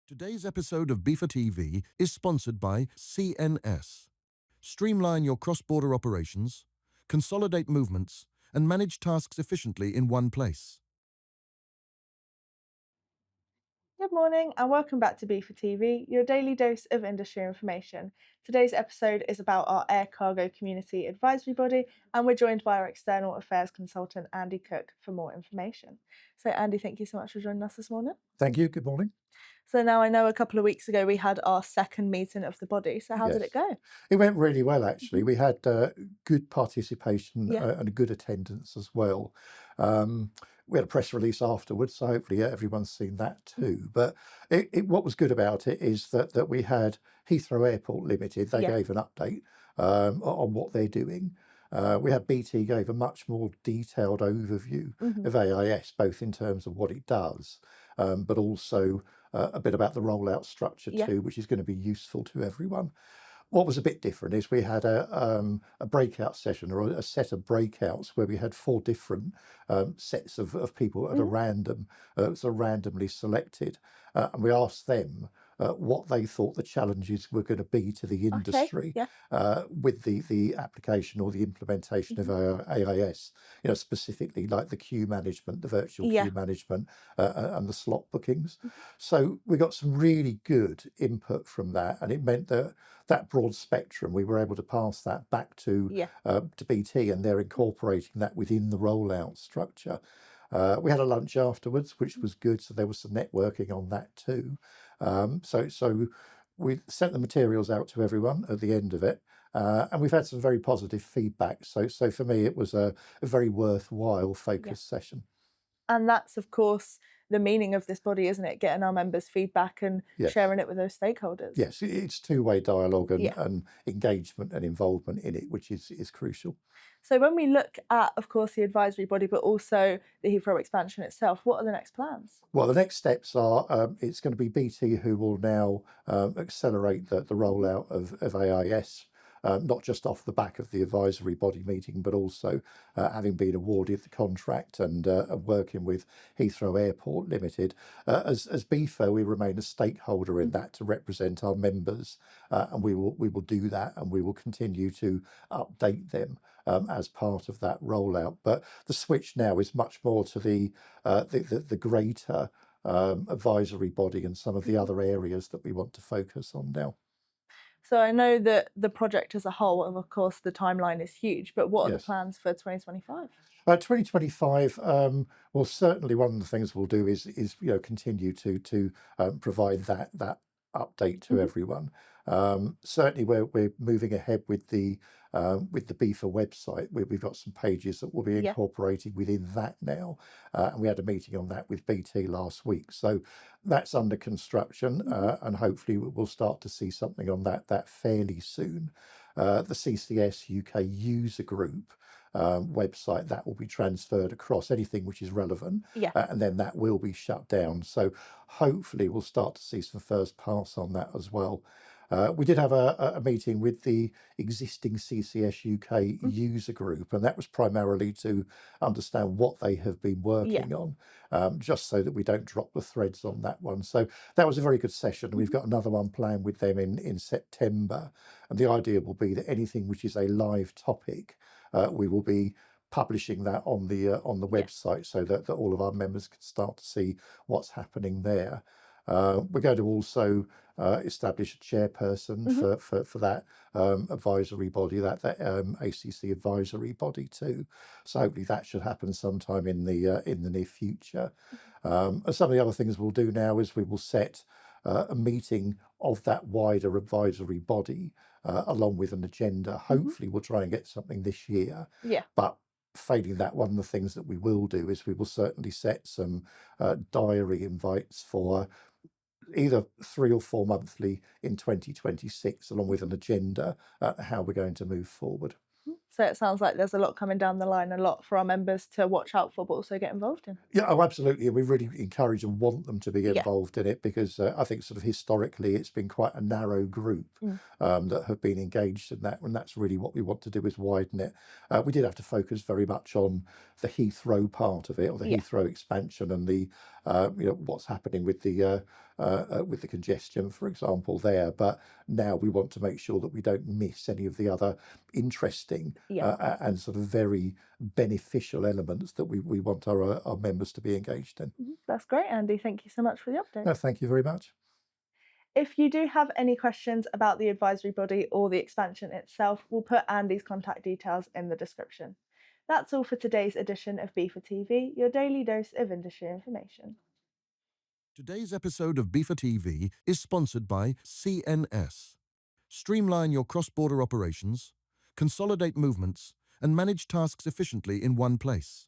Today's episode of Beaver TV is sponsored by CNS. Streamline your cross-border operations, consolidate movements, and manage tasks efficiently in one place. Good morning and welcome back to B for TV, your daily dose of industry information. Today's episode is about our air cargo community advisory body, and we're joined by our external affairs consultant, a.cooke, for more information. So, Andy, thank you so much for joining us this morning. Thank you. Good morning. So, now I know a couple of weeks ago we had our second meeting of the body. So, how did it go? It went really well, actually. We had good participation Yeah. and a good attendance as well. We had a press release afterwards, so hopefully everyone's seen that too. But what was good about it is that we had Heathrow Airport Limited. They gave an update on what they're doing. We had BT gave a much more detailed overview of AIS, both in terms of what it does, but also a bit about the rollout structure too, which is going to be useful to everyone. What was a bit different is we had a breakout session, or a set of breakouts where we had four different sets of people at a random, so randomly selected, and we asked them what they thought the challenges were going to be to the industry with the application or the implementation of AIS. You know, specifically like the queue management, the virtual queue management, and the slot bookings. So we got some really good input from that, and it meant that broad spectrum, we were able to pass that back to BT, and they're incorporating that within the rollout structure. We had a lunch afterwards, which was good, so there was some networking on that too. So we sent the materials out to everyone at the end of it, and we've had some very positive feedback. So for me, it was a very worthwhile focused session. And that's, of course, the meaning of this body, isn't it? Getting our members' feedback and sharing it with those stakeholders. Yes, it's two-way dialogue and engagement and involvement in it, which is crucial. So when we look at, of course, the advisory body, but also the Heathrow expansion itself, what are the next plans? Well, the next steps are it's going to be BT who will now accelerate the rollout of AIS. Not just off the back of the advisory body meeting, but also having been awarded the contract and working with Heathrow Airport Limited. As BFO, we remain a stakeholder in that to represent our members, and we will do that, and we will continue to update them as part of that rollout. But the switch now is much more to the greater advisory body and some of the other areas that we want to focus on now. So I know that the project as a whole, and of course the timeline is huge, but what are the plans for 2025? 2025, well, certainly one of the things we'll do is continue to provide that update to everyone. Certainly, we're moving ahead with the BIFA website. We've got some pages that will be incorporated within that now, and we had a meeting on that with BT last week. So that's under construction, and hopefully we'll start to see something on that fairly soon. The CCS UK user group website, that will be transferred across, anything which is relevant, and then that will be shut down. So hopefully we'll start to see some first pass on that as well. We did have a meeting with the existing CCS UK user group, and that was primarily to understand what they have been working on, just so that we don't drop the threads on that one. So that was a very good session. We've got another one planned with them in September, and the idea will be that anything which is a live topic, we will be publishing that on the website so that all of our members can start to see what's happening there. We're going to also establish a chairperson for that advisory body, that ACC advisory body too. So hopefully that should happen sometime in the near future. And some of the other things we'll do now is we will set a meeting of that wider advisory body along with an agenda. Hopefully we'll try and get something this year. But failing that, one of the things that we will do is we will certainly set some diary invites for either 3 or 4 monthly in 2026, along with an agenda how we're going to move forward. So it sounds like there's a lot coming down the line, a lot for our members to watch out for, but also get involved in. Yeah, oh, absolutely. And we really encourage and want them to be Yeah. involved in it because I think sort of historically it's been quite a narrow group Mm. that have been engaged in that, and that's really what we want to do is widen it. We did have to focus very much on the Heathrow part of it, or the Yeah. Heathrow expansion, and the what's happening with the congestion, for example, there. But now we want to make sure that we don't miss any of the other interesting Yeah. and sort of very beneficial elements that we want our members to be engaged in. That's great, Andy. Thank you so much for the update. No, thank you very much. If you do have any questions about the advisory body or the expansion itself, we'll put Andy's contact details in the description. That's all for today's edition of B for TV, your daily dose of industry information. Today's episode of B for TV is sponsored by CNS. Streamline your cross-border operations, consolidate movements, and manage tasks efficiently in one place.